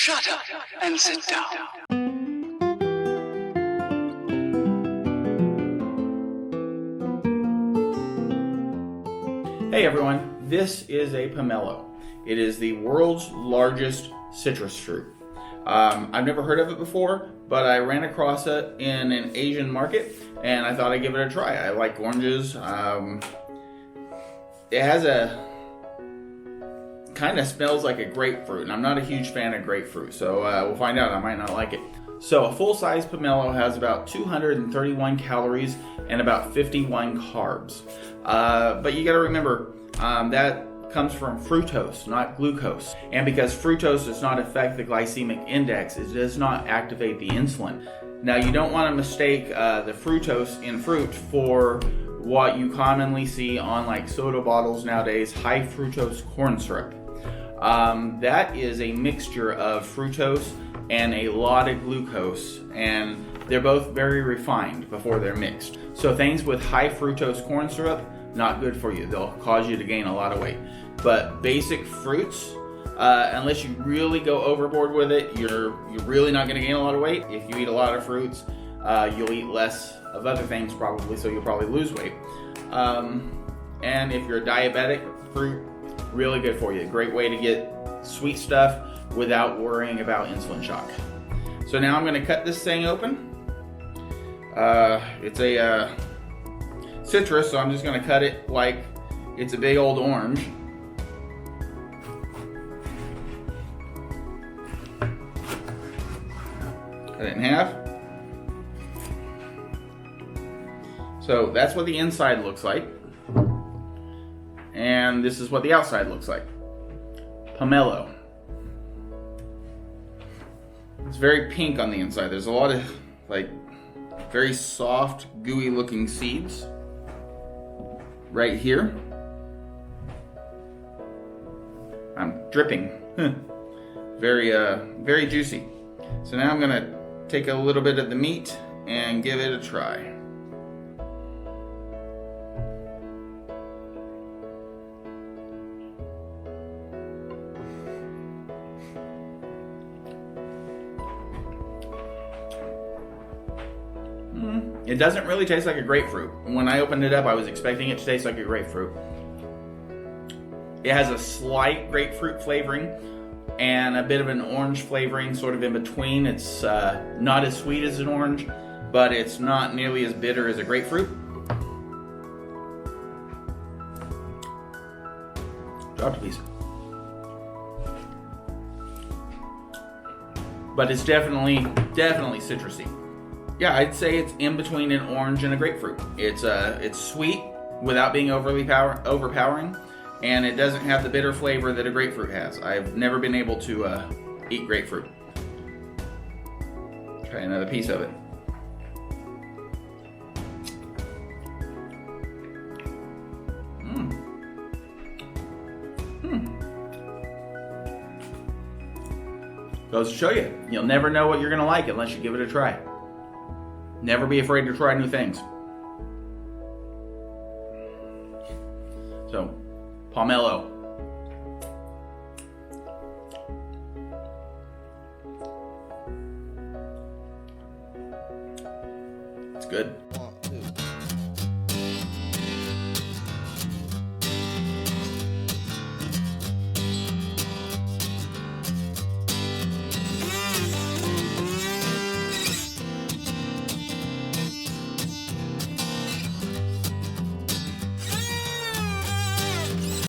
Shut up and sit down. Hey everyone, this is a pomelo. It is the world's largest citrus fruit. I've never heard of it before, but I ran across it in an Asian market and I thought I'd give it a try. I like oranges. It has kind of smells like a grapefruit, and I'm not a huge fan of grapefruit, so we'll find out. I might not like it. So a full-size pomelo has about 231 calories and about 51 carbs. But you got to remember that comes from fructose, not glucose. And because fructose does not affect the glycemic index, it does not activate the insulin. Now you don't want to mistake the fructose in fruit for what you commonly see on like soda bottles nowadays, high fructose corn syrup. That is a mixture of fructose and a lot of glucose, and they're both very refined before they're mixed. So things with high fructose corn syrup, not good for you. They'll cause you to gain a lot of weight. But basic fruits, unless you really go overboard with it, you're really not going to gain a lot of weight. If you eat a lot of fruits, you'll eat less of other things probably, so you'll probably lose weight. And if you're diabetic, fruit, really good for you. Great way to get sweet stuff without worrying about insulin shock. So now I'm going to cut this thing open. It's a citrus, so I'm just going to cut it like it's a big old orange. Cut it in half. So that's what the inside looks like. And this is what the outside looks like. Pomello. It's very pink on the inside. There's a lot of like very soft, gooey looking seeds right here. I'm dripping. Very juicy. So now I'm gonna take a little bit of the meat and give it a try. It doesn't really taste like a grapefruit. When I opened it up, I was expecting it to taste like a grapefruit. It has a slight grapefruit flavoring and a bit of an orange flavoring sort of in between. It's not as sweet as an orange, but it's not nearly as bitter as a grapefruit. Dropped a piece. But it's definitely citrusy. Yeah, I'd say it's in between an orange and a grapefruit. It's sweet without being overly overpowering, and it doesn't have the bitter flavor that a grapefruit has. I've never been able to eat grapefruit. Try another piece of it. Goes to show you, you'll never know what you're gonna like unless you give it a try. Never be afraid to try new things. So, Pomello. It's good.